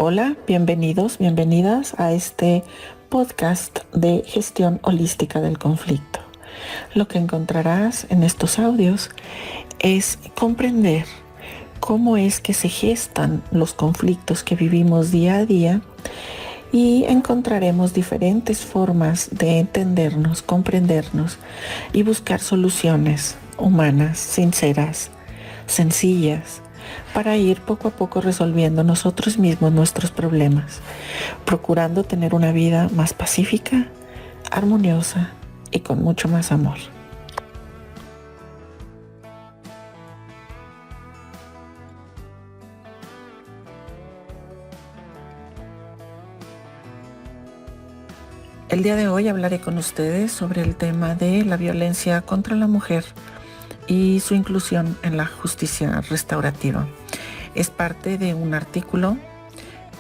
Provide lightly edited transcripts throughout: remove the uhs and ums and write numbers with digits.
Hola, bienvenidos, bienvenidas a este podcast de gestión holística del conflicto. Lo que encontrarás en estos audios es comprender cómo es que se gestan los conflictos que vivimos día a día y encontraremos diferentes formas de entendernos, comprendernos y buscar soluciones humanas, sinceras, sencillas, para ir poco a poco resolviendo nosotros mismos nuestros problemas, procurando tener una vida más pacífica, armoniosa y con mucho más amor. El día de hoy hablaré con ustedes sobre el tema de la violencia contra la mujer y su inclusión en la justicia restaurativa. Es parte de un artículo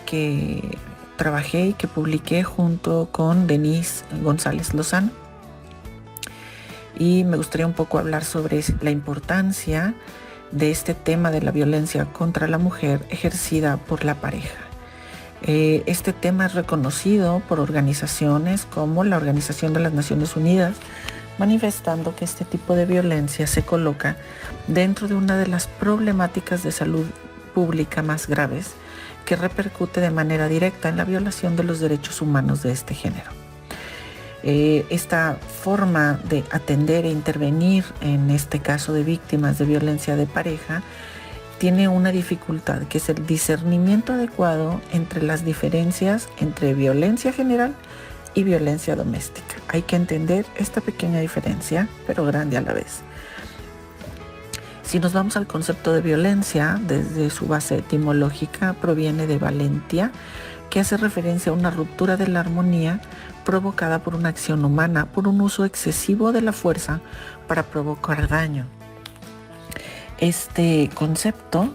que trabajé y que publiqué junto con Denise González Lozano. Y me gustaría un poco hablar sobre la importancia de este tema de la violencia contra la mujer ejercida por la pareja. Este tema es reconocido por organizaciones como la Organización de las Naciones Unidas, manifestando que este tipo de violencia se coloca dentro de una de las problemáticas de salud pública más graves que repercute de manera directa en la violación de los derechos humanos de este género. Esta forma de atender e intervenir en este caso de víctimas de violencia de pareja tiene una dificultad, que es el discernimiento adecuado entre las diferencias entre violencia general y violencia doméstica. Hay que entender esta pequeña diferencia, pero grande a la vez. Si nos vamos al concepto de violencia, desde su base etimológica proviene de valentia, que hace referencia a una ruptura de la armonía provocada por una acción humana, por un uso excesivo de la fuerza para provocar daño. Este concepto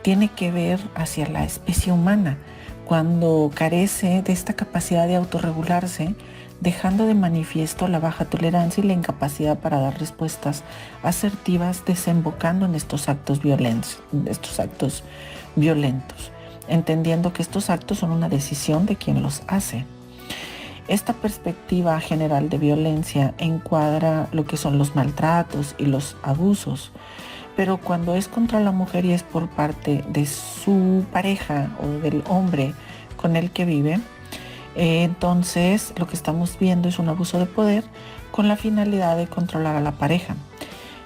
tiene que ver hacia la especie humana, cuando carece de esta capacidad de autorregularse, dejando de manifiesto la baja tolerancia y la incapacidad para dar respuestas asertivas, desembocando en estos actos violentos, entendiendo que estos actos son una decisión de quien los hace. Esta perspectiva general de violencia encuadra lo que son los maltratos y los abusos, pero cuando es contra la mujer y es por parte de su pareja o del hombre con el que vive, entonces lo que estamos viendo es un abuso de poder con la finalidad de controlar a la pareja,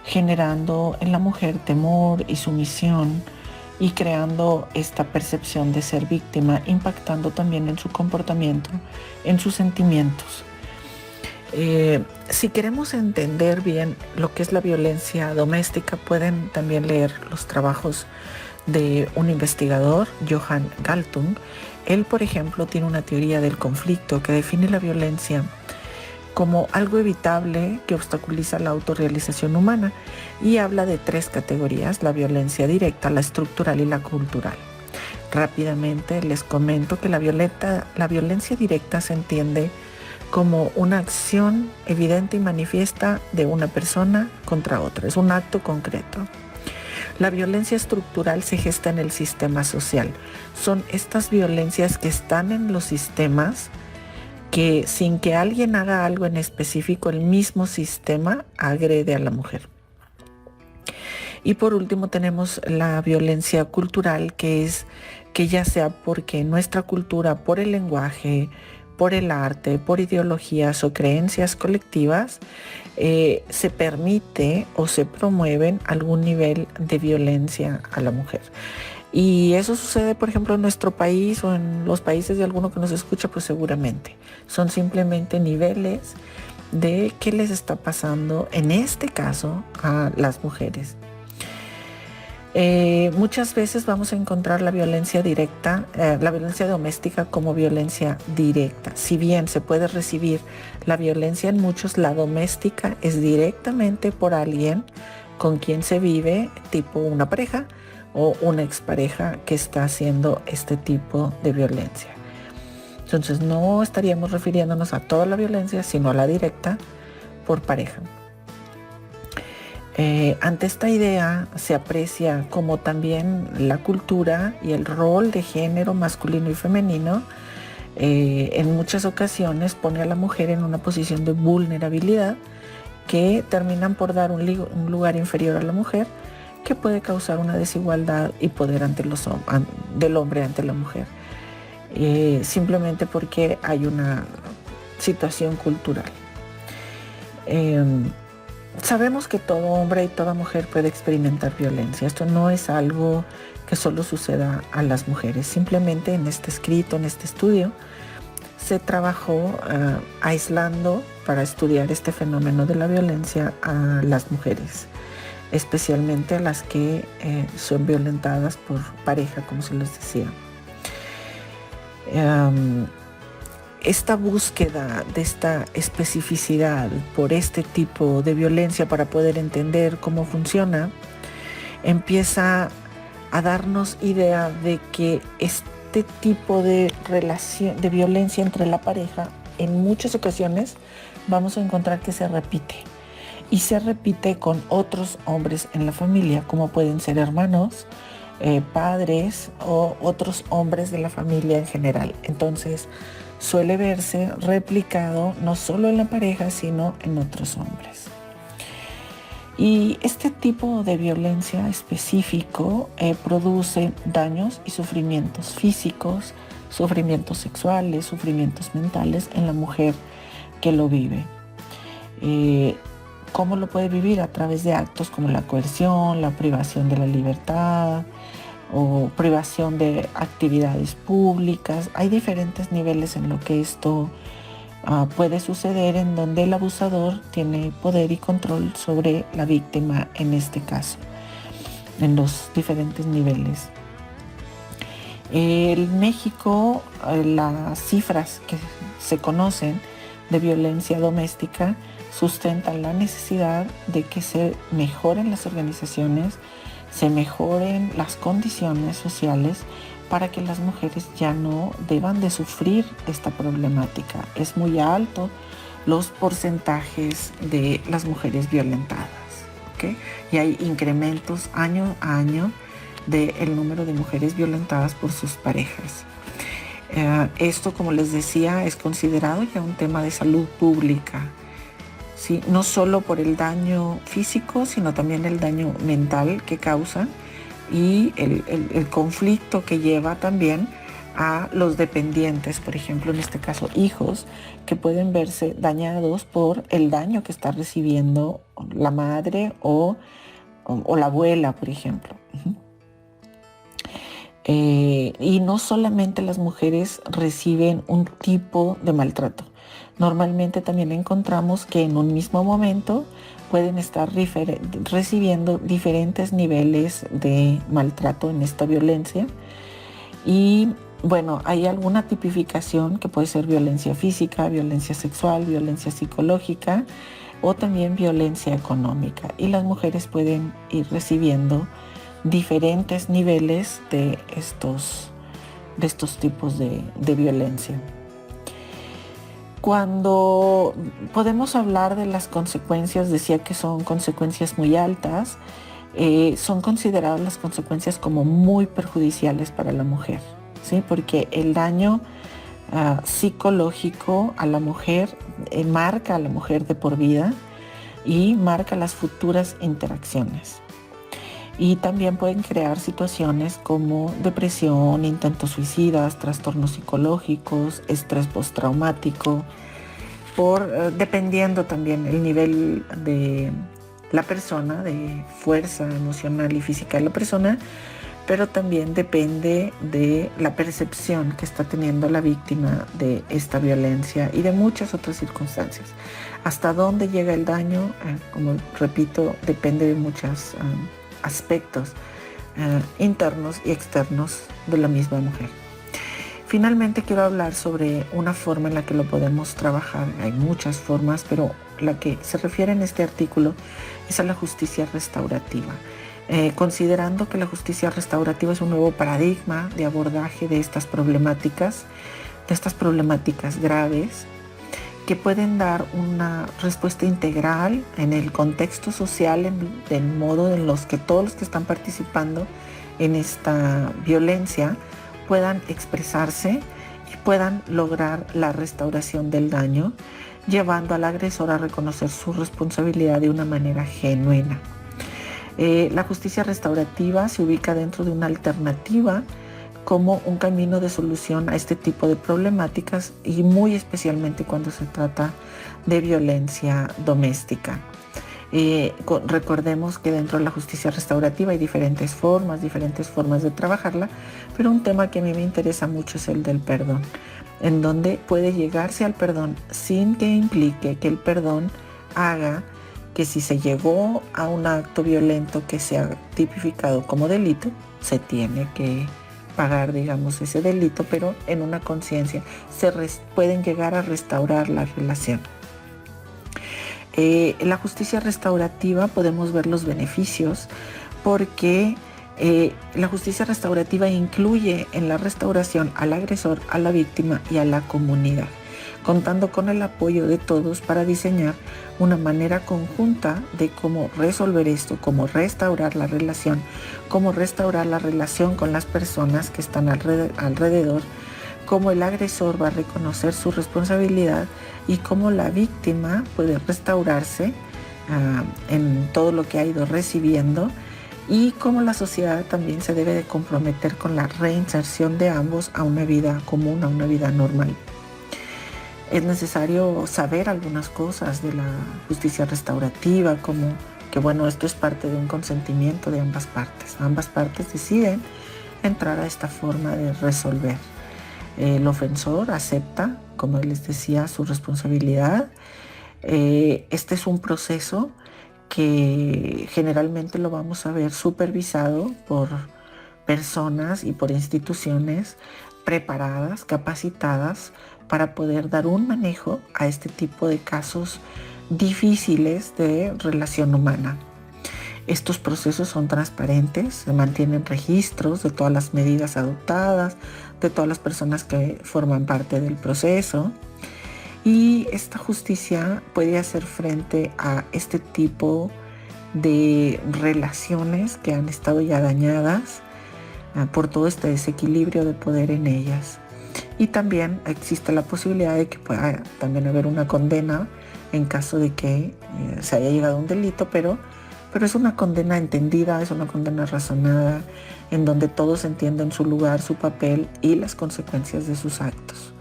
generando en la mujer temor y sumisión y creando esta percepción de ser víctima, impactando también en su comportamiento, en sus sentimientos. Si queremos entender bien lo que es la violencia doméstica, pueden también leer los trabajos de un investigador, Johan Galtung. Él, por ejemplo, tiene una teoría del conflicto que define la violencia como algo evitable que obstaculiza la autorrealización humana y habla de 3 categorías: la violencia directa, la estructural y la cultural. Rápidamente les comento que la violencia directa se entiende como una acción evidente y manifiesta de una persona contra otra. Es un acto concreto. La violencia estructural se gesta en el sistema social. Son estas violencias que están en los sistemas que, sin que alguien haga algo en específico, el mismo sistema agrede a la mujer. Y por último tenemos la violencia cultural, que es que ya sea porque nuestra cultura, por el lenguaje, por el arte, por ideologías o creencias colectivas, se permite o se promueven algún nivel de violencia a la mujer. Y eso sucede, por ejemplo, en nuestro país o en los países de alguno que nos escucha, pues seguramente. Son simplemente niveles de qué les está pasando, en este caso, a las mujeres. Muchas veces vamos a encontrar la violencia directa, la violencia doméstica como violencia directa. Si bien se puede recibir la violencia en muchos, la doméstica es directamente por alguien con quien se vive, tipo una pareja o una expareja que está haciendo este tipo de violencia. Entonces no estaríamos refiriéndonos a toda la violencia, sino a la directa por pareja. Ante esta idea se aprecia como también la cultura y el rol de género masculino y femenino en muchas ocasiones pone a la mujer en una posición de vulnerabilidad que terminan por dar un lugar inferior a la mujer, que puede causar una desigualdad y poder del hombre ante la mujer, simplemente porque hay una situación cultural. Sabemos que todo hombre y toda mujer puede experimentar violencia. Esto no es algo que solo suceda a las mujeres. Simplemente en este escrito, en este estudio, se trabajó aislando para estudiar este fenómeno de la violencia a las mujeres, especialmente a las que son violentadas por pareja, como se les decía. Esta búsqueda de esta especificidad por este tipo de violencia para poder entender cómo funciona, empieza a darnos idea de que este tipo de relación, de violencia entre la pareja, en muchas ocasiones vamos a encontrar que se repite. Y se repite con otros hombres en la familia, como pueden ser hermanos, padres o otros hombres de la familia en general. Entonces, suele verse replicado no solo en la pareja, sino en otros hombres. Y este tipo de violencia específico produce daños y sufrimientos físicos, sufrimientos sexuales, sufrimientos mentales en la mujer que lo vive. ¿Cómo lo puede vivir? A través de actos como la coerción, la privación de la libertad o privación de actividades públicas. Hay diferentes niveles en lo que esto puede suceder, en donde el abusador tiene poder y control sobre la víctima en este caso, en los diferentes niveles. En México, las cifras que se conocen de violencia doméstica sustentan la necesidad de que se mejoren las organizaciones, se mejoren las condiciones sociales para que las mujeres ya no deban de sufrir esta problemática. Es muy alto los porcentajes de las mujeres violentadas, ¿okay? Y hay incrementos año a año del número de mujeres violentadas por sus parejas. Esto, como les decía, es considerado ya un tema de salud pública, ¿sí? No solo por el daño físico, sino también el daño mental que causa y el conflicto que lleva también a los dependientes, por ejemplo, en este caso hijos, que pueden verse dañados por el daño que está recibiendo la madre o la abuela, por ejemplo. Y no solamente las mujeres reciben un tipo de maltrato. Normalmente también encontramos que en un mismo momento pueden estar recibiendo diferentes niveles de maltrato en esta violencia. Y bueno, hay alguna tipificación que puede ser violencia física, violencia sexual, violencia psicológica o también violencia económica. Y las mujeres pueden ir recibiendo diferentes niveles de estos tipos de violencia. Cuando podemos hablar de las consecuencias, decía que son consecuencias muy altas, son consideradas las consecuencias como muy perjudiciales para la mujer, ¿sí? Porque el daño psicológico a la mujer marca a la mujer de por vida y marca las futuras interacciones. Y también pueden crear situaciones como depresión, intentos suicidas, trastornos psicológicos, estrés postraumático, dependiendo también el nivel de la persona, de fuerza emocional y física de la persona, pero también depende de la percepción que está teniendo la víctima de esta violencia y de muchas otras circunstancias. Hasta dónde llega el daño, como repito, depende de muchos aspectos internos y externos de la misma mujer. Finalmente quiero hablar sobre una forma en la que lo podemos trabajar. Hay muchas formas, pero la que se refiere en este artículo es a la justicia restaurativa. Considerando que la justicia restaurativa es un nuevo paradigma de abordaje de estas problemáticas graves que pueden dar una respuesta integral en el contexto social, del modo en los que todos los que están participando en esta violencia puedan expresarse y puedan lograr la restauración del daño, llevando al agresor a reconocer su responsabilidad de una manera genuina. La justicia restaurativa se ubica dentro de una alternativa como un camino de solución a este tipo de problemáticas y muy especialmente cuando se trata de violencia doméstica. Recordemos que dentro de la justicia restaurativa hay diferentes formas de trabajarla, pero un tema que a mí me interesa mucho es el del perdón, en donde puede llegarse al perdón sin que implique que el perdón haga que si se llegó a un acto violento que sea tipificado como delito, se tiene que pagar, digamos, ese delito, pero en una conciencia pueden llegar a restaurar la relación. En la justicia restaurativa podemos ver los beneficios porque la justicia restaurativa incluye en la restauración al agresor, a la víctima y a la comunidad, contando con el apoyo de todos para diseñar una manera conjunta de cómo resolver esto, cómo restaurar la relación con las personas que están alrededor, cómo el agresor va a reconocer su responsabilidad y cómo la víctima puede restaurarse en todo lo que ha ido recibiendo, y cómo la sociedad también se debe de comprometer con la reinserción de ambos a una vida común, a una vida normal. Es necesario saber algunas cosas de la justicia restaurativa, como que bueno, esto es parte de un consentimiento de ambas partes. Ambas partes deciden entrar a esta forma de resolver. El ofensor acepta, como les decía, su responsabilidad. Este es un proceso que generalmente lo vamos a ver supervisado por personas y por instituciones preparadas, capacitadas para poder dar un manejo a este tipo de casos difíciles de relación humana. Estos procesos son transparentes, se mantienen registros de todas las medidas adoptadas, de todas las personas que forman parte del proceso, y esta justicia puede hacer frente a este tipo de relaciones que han estado ya dañadas por todo este desequilibrio de poder en ellas. Y también existe la posibilidad de que pueda también haber una condena en caso de que se haya llegado a un delito, pero es una condena entendida, es una condena razonada, en donde todos entienden su lugar, su papel y las consecuencias de sus actos.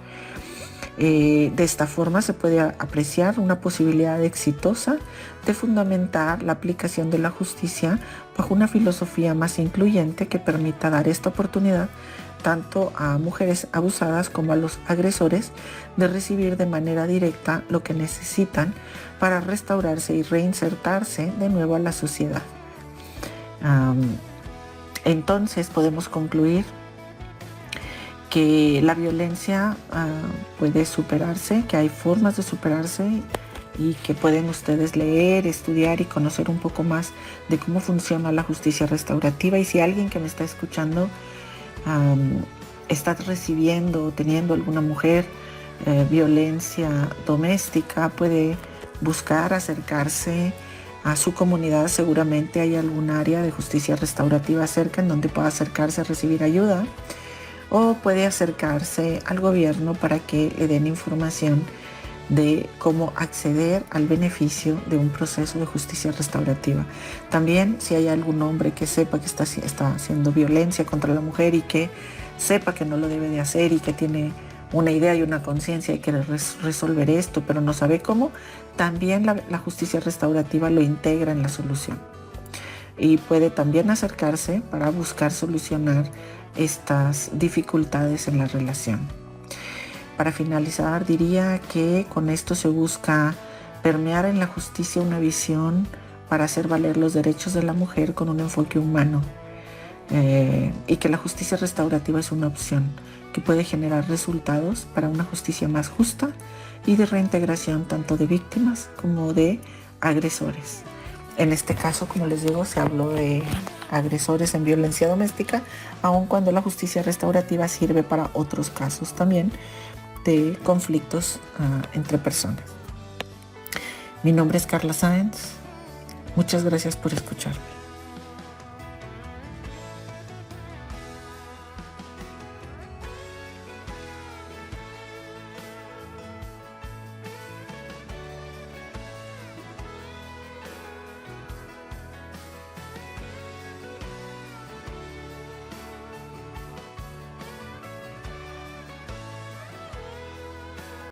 De esta forma se puede apreciar una posibilidad exitosa de fundamentar la aplicación de la justicia bajo una filosofía más incluyente que permita dar esta oportunidad tanto a mujeres abusadas como a los agresores de recibir de manera directa lo que necesitan para restaurarse y reinsertarse de nuevo a la sociedad. Entonces podemos concluir que la violencia puede superarse, que hay formas de superarse y que pueden ustedes leer, estudiar y conocer un poco más de cómo funciona la justicia restaurativa. Y si alguien que me está escuchando está recibiendo o teniendo alguna mujer violencia doméstica, puede buscar acercarse a su comunidad. Seguramente hay algún área de justicia restaurativa cerca en donde pueda acercarse a recibir ayuda, o puede acercarse al gobierno para que le den información de cómo acceder al beneficio de un proceso de justicia restaurativa. También, si hay algún hombre que sepa que está haciendo violencia contra la mujer y que sepa que no lo debe de hacer y que tiene una idea y una conciencia y quiere resolver esto, pero no sabe cómo, también la justicia restaurativa lo integra en la solución. Y puede también acercarse para buscar solucionar estas dificultades en la relación. Para finalizar, diría que con esto se busca permear en la justicia una visión para hacer valer los derechos de la mujer con un enfoque humano, y que la justicia restaurativa es una opción que puede generar resultados para una justicia más justa y de reintegración tanto de víctimas como de agresores. En este caso, como les digo, se habló de agresores en violencia doméstica, aun cuando la justicia restaurativa sirve para otros casos también de conflictos entre personas. Mi nombre es Carla Sáenz. Muchas gracias por escucharme.